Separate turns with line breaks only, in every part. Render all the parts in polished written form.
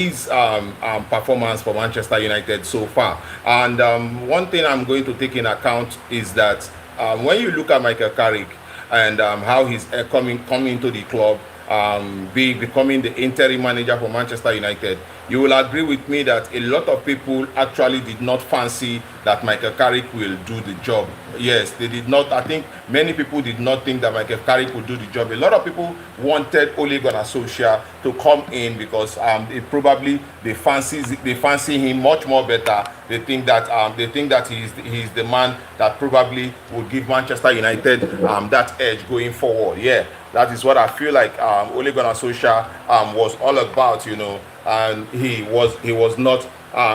his performance for Manchester United so far. And one thing I'm going to take in account is that when you look at Michael Carrick and how he's coming into the club, becoming the interim manager for Manchester United, you will agree with me that a lot of people actually did not fancy that Michael Carrick will do the job. Yes, they did not. I think many people did not think that Michael Carrick would do the job. A lot of people wanted Ole Gunnar Solskjaer to come in because they fancy him much more better. They think that he's the man that probably will give Manchester United that edge going forward. Yeah, that is what I feel like Ole Gunnar Solskjaer was all about, and he was not.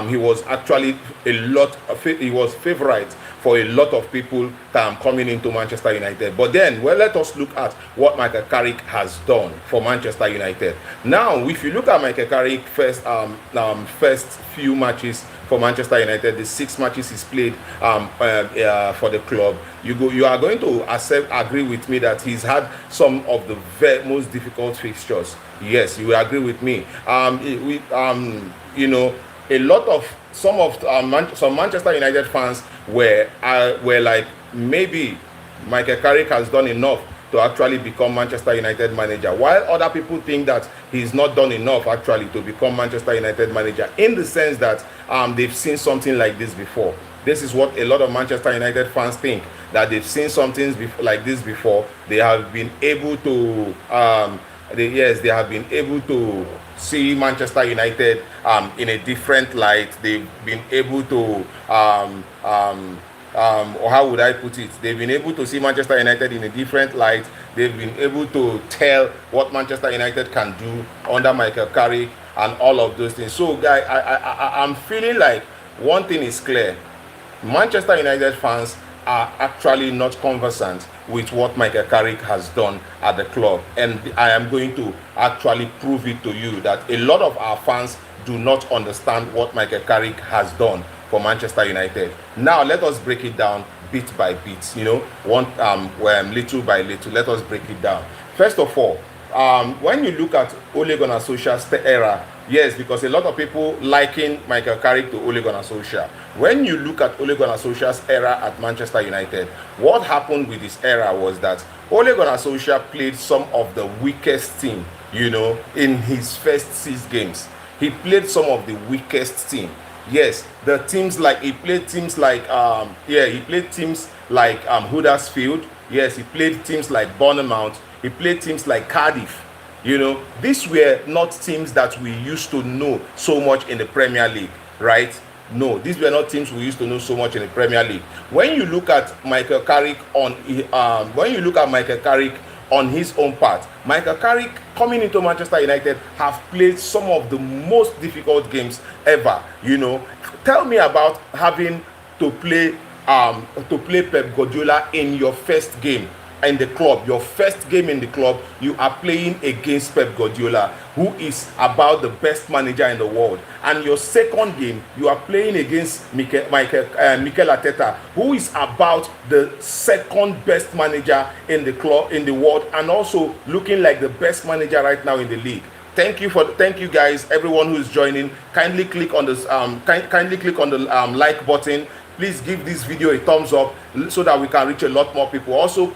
He was actually he was favorite for a lot of people coming into Manchester United. But then, well, let us look at what Michael Carrick has done for Manchester United. Now, if you look at Michael Carrick first few matches for Manchester United, the 6 matches he's played for the club, you are going to agree with me that he's had some of the most difficult fixtures. Yes, you will agree with me. A lot of some Manchester United fans were like, maybe Michael Carrick has done enough to actually become Manchester United manager, while other people think that he's not done enough actually to become Manchester United manager, in the sense that they've seen something like this before. This is what a lot of Manchester United fans think, that they've seen something like this before. They have been able to they have been able to see Manchester United in a different light. They've been able to or how would I put it? They've been able to see Manchester United in a different light. They've been able to tell what Manchester United can do under Michael Carrick and all of those things. So, guys, I'm feeling like one thing is clear: Manchester United fans are actually not conversant with what Michael Carrick has done at the club, and I am going to actually prove it to you that a lot of our fans do not understand what Michael Carrick has done for Manchester United. Now let us break it down bit by bit, little by little. Let us break it down. First of all, when you look at Ole Gunnar Solskjaer's era, yes, because a lot of people liken Michael Carrick to Ole Gunnar Solskjaer. When you look at Ole Gunnar Solskjaer's era at Manchester United, what happened with his era was that Ole Gunnar Solskjaer played some of the weakest team, in his first 6 games. He played some of the weakest team. Yes, he played teams like Huddersfield. Yes, he played teams like Bournemouth. He played teams like Cardiff. These were not teams that we used to know so much in the Premier League, right? No, these were not teams we used to know so much in the Premier League. When you look at Michael Carrick on his own part, Michael Carrick coming into Manchester United have played some of the most difficult games ever. Tell me about having to play Pep Guardiola in your first game in the club. Your first game in the club, you are playing against Pep Guardiola, who is about the best manager in the world. And your second game, you are playing against Mikel Arteta, who is about the second best manager in the club, in the world, and also looking like the best manager right now in the league. Thank you guys, everyone who is joining. Kindly click on this like button. Please give this video a thumbs up so that we can reach a lot more people. Also,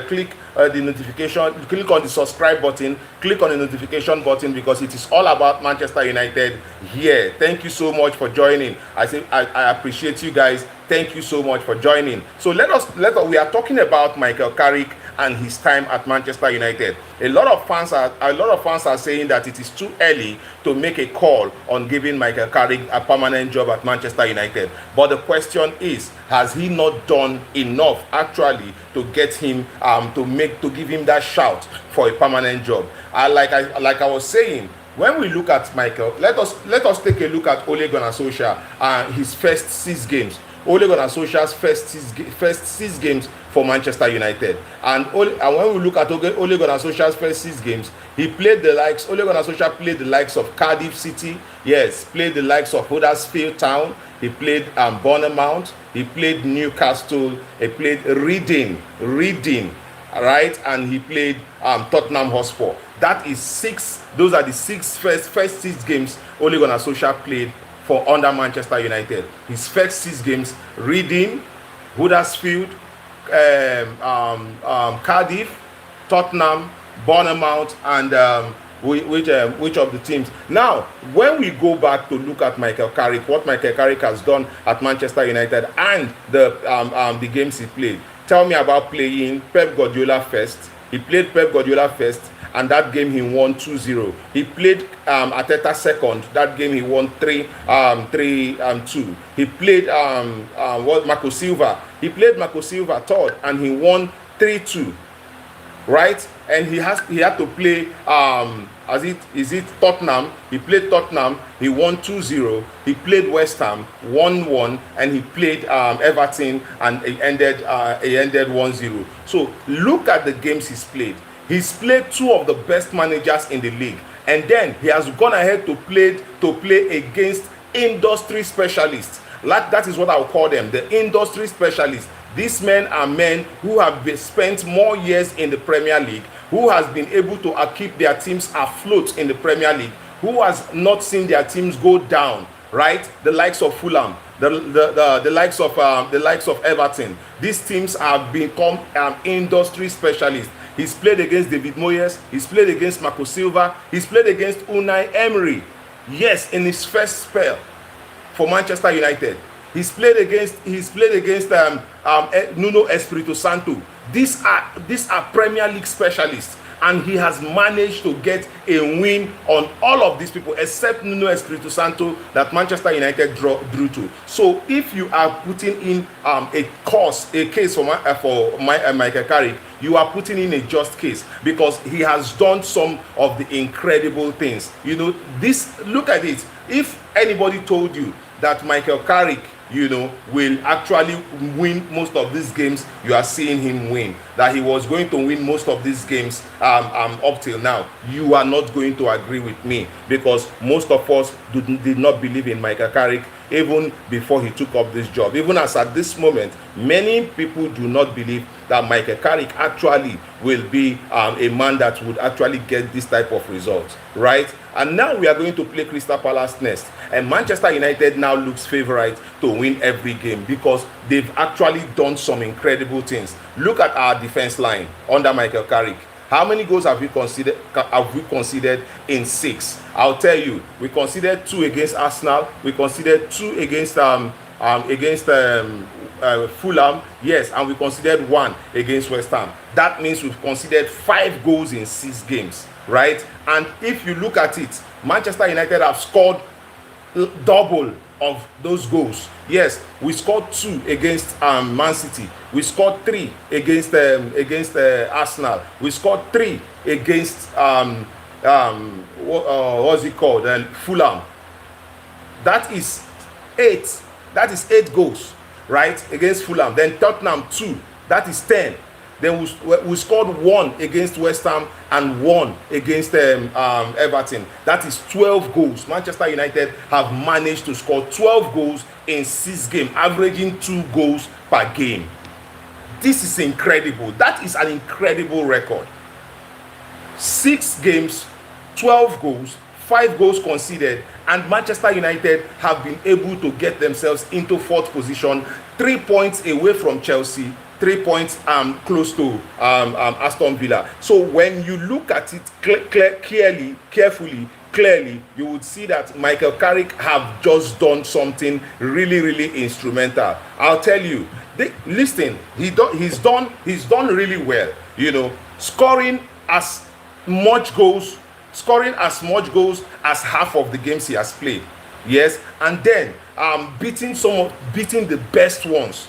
click the notification, click on the subscribe button, click on the notification button, because it is all about Manchester United here. Thank you so much for joining. I appreciate you guys. Thank you so much for joining. So we are talking about Michael Carrick and his time at Manchester United. A lot of fans are saying that it is too early to make a call on giving Michael Carrick a permanent job at Manchester United. But the question is, has he not done enough actually to get him to give him that shout for a permanent job? Like I was saying, when we look at Michael, let us take a look at Ole Gunnar Solskjaer, his first 6 games. Ole Gunnar Solskjaer's first 6 games for Manchester United, and when we look at Ole Gunnar Solskjaer's first 6 games, Ole Gunnar Solskjaer played the likes of Cardiff City, yes, played the likes of Huddersfield Town, he played Bournemouth, he played Newcastle, he played Reading, right, and he played Tottenham Hotspur. That is 6. Those are the first 6 games Ole Gunnar Solskjaer played for under Manchester United. His first 6 games: Reading, Huddersfield, Cardiff, Tottenham, Bournemouth, and which of the teams. Now, when we go back to look at Michael Carrick, what Michael Carrick has done at Manchester United and the games he played. Tell me about playing Pep Guardiola first. He played Pep Guardiola first, and that game he won 2-0. He played Arteta second. That game he won 3-2. He played Marco Silva. He played Marco Silva third, and he won 3-2. Right? And he had to play Tottenham. He played Tottenham. He won 2-0. He played West Ham 1-1, and he played Everton, and it ended 1-0. So look at the games he's played. He's played 2 of the best managers in the league, and then he has gone ahead to play against industry specialists. That is what I would call them, the industry specialists. These men are men who have spent more years in the Premier League, who has been able to keep their teams afloat in the Premier League, who has not seen their teams go down. Right, the likes of Fulham, the likes of Everton. These teams have become industry specialists. He's played against David Moyes. He's played against Marco Silva. He's played against Unai Emery. Yes, in his first spell for Manchester United. He's played against Nuno Espirito Santo. These are Premier League specialists, and he has managed to get a win on all of these people except Nuno Espirito Santo that Manchester United drew to. So if you are putting in a case for Michael Carrick, you are putting in a just case, because he has done some of the incredible things. You know, look at it. If anybody told you that Michael Carrick, will actually win most of these games you are seeing him win, that he was going to win most of these games up till now, you are not going to agree with me, because most of us did not believe in Michael Carrick even before he took up this job. Even as at this moment, many people do not believe that Michael Carrick actually will be a man that would actually get this type of result, right? And now we are going to play Crystal Palace next, and Manchester United now looks favorite to win every game, because they've actually done some incredible things. Look at our defense line under Michael Carrick. How many goals have we considered in 6? I'll tell you. We considered 2 against Arsenal. We considered 2 against Fulham. Yes, and we considered 1 against West Ham. That means we've considered 5 goals in 6 games, right? And if you look at it, Manchester United have scored double of those goals. Yes, we scored 2 against Man City. We scored 3 against Arsenal. We scored 3 against what's it called? Fulham. That is 8. That is 8 goals, right, against Fulham. Then Tottenham 2. That is 10. Then we scored 1 against West Ham and 1 against Everton. That is 12 goals. Manchester United have managed to score 12 goals in 6 games, averaging 2 goals per game. This is incredible. That is an incredible record. 6 games, 12 goals, 5 goals conceded, and Manchester United have been able to get themselves into 4th position, 3 points away from Chelsea, 3 points close to Aston Villa. So when you look at it clearly, you would see that Michael Carrick have just done something really, really instrumental. I'll tell you. Listen, he's done really well. Scoring as much goals as half of the games he has played. Yes, and then beating the best ones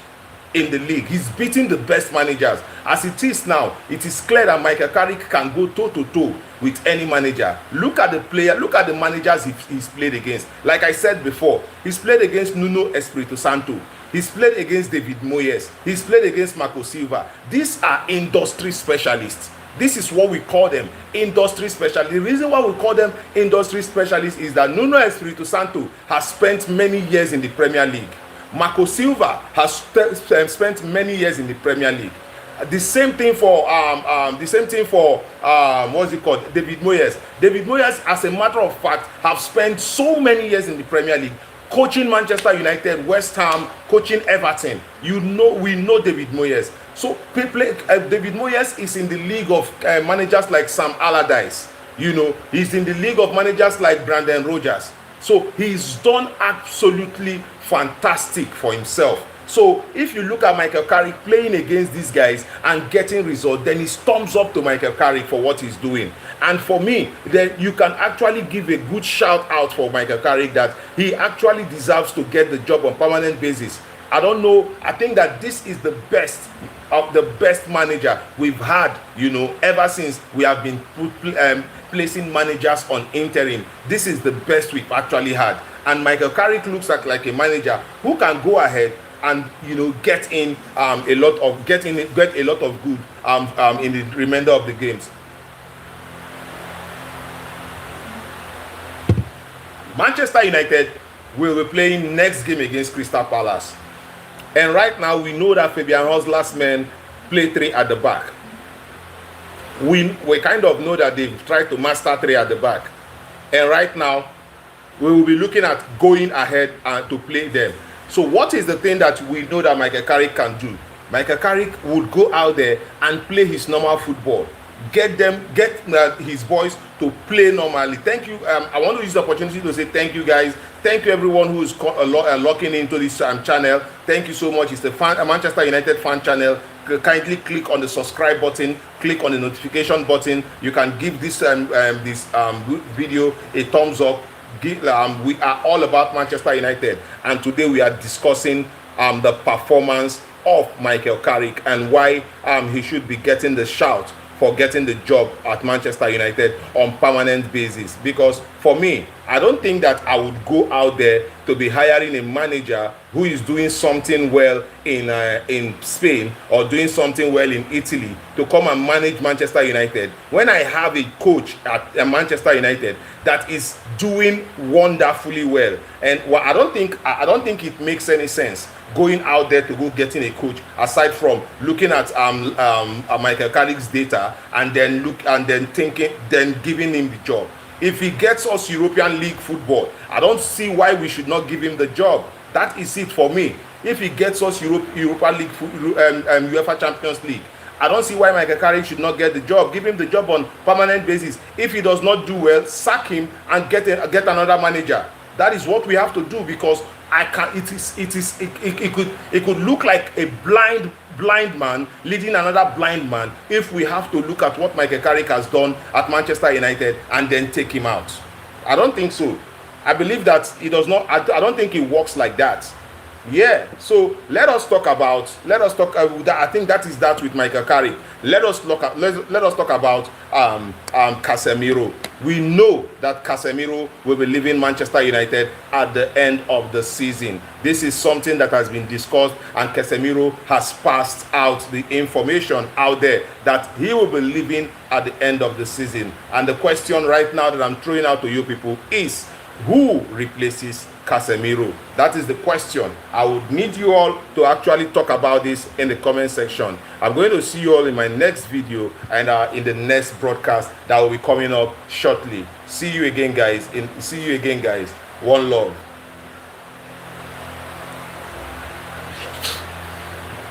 in the league. He's beating the best managers. As it is now, it is clear that Michael Carrick can go toe-to-toe with any manager. Look at the managers he's played against. Like I said before, he's played against Nuno Espirito Santo. He's played against David Moyes. He's played against Marco Silva. These are industry specialists. This is what we call them, industry specialists. The reason why we call them industry specialists is that Nuno Espirito Santo has spent many years in the Premier League. Marco Silva has spent many years in the Premier League. The same thing for what's it called, David Moyes. David Moyes, as a matter of fact, have spent so many years in the Premier League, coaching Manchester United, West Ham, coaching Everton. We know David Moyes. So David Moyes is in the league of managers like Sam Allardyce. He's in the league of managers like Brendan Rodgers. So he's done absolutely fantastic for himself. So if you look at Michael Carrick playing against these guys and getting results, then it's thumbs up to Michael Carrick for what he's doing. And for me, then you can actually give a good shout out for Michael Carrick that he actually deserves to get the job on permanent basis. I don't know. I think that this is the best of the best manager we've had, ever since we have been placing managers on interim. This is the best we've actually had. And Michael Carrick looks like a manager who can go ahead and get a lot of good in the remainder of the games. Manchester United will be playing next game against Crystal Palace, and right now we know that Fabian Hosler's men play 3 at the back. We kind of know that they've tried to master 3 at the back, and right now we will be looking at going ahead and to play them. So what is the thing that we know that Michael Carrick can do? Michael Carrick would go out there and play his normal football, get his boys to play normally. Thank you. I want to use the opportunity to say thank you, guys. Thank you, everyone who is locking into this channel. Thank you so much. It's the Manchester United fan channel. Kindly click on the subscribe button, click on the notification button. You can give this video a thumbs up. We are all about Manchester United, and today we are discussing the performance of Michael Carrick and why he should be getting the shout for getting the job at Manchester United on permanent basis. Because for me, I don't think that I would go out there to be hiring a manager who is doing something well in Spain or doing something well in Italy to come and manage Manchester United when I have a coach at Manchester United that is doing wonderfully well. And I don't think it makes any sense going out there to go getting a coach aside from looking at Michael Carrick's data and then giving him the job. If he gets us European League football, I don't see why we should not give him the job. That is it for me. If he gets us Europa League, UEFA Champions League, I don't see why Michael Carrick should not get the job. Give him the job on permanent basis. If he does not do well, sack him and get another manager. That is what we have to do, because it could look like a blind man leading another blind man if we have to look at what Michael Carrick has done at Manchester United and then take him out. I don't think so. I believe that he does not. I don't think it works like that. Yeah. So let us talk about. I think that is that with Michael Carrick. Let us talk about Casemiro. We know that Casemiro will be leaving Manchester United at the end of the season. This is something that has been discussed, and Casemiro has passed out the information out there that he will be leaving at the end of the season. And the question right now that I'm throwing out to you people is, who replaces Casemiro? That is the question. I would need you all to actually talk about this in the comment section. I'm going to see you all in my next video and in the next broadcast that will be coming up shortly. See you again, guys. One love.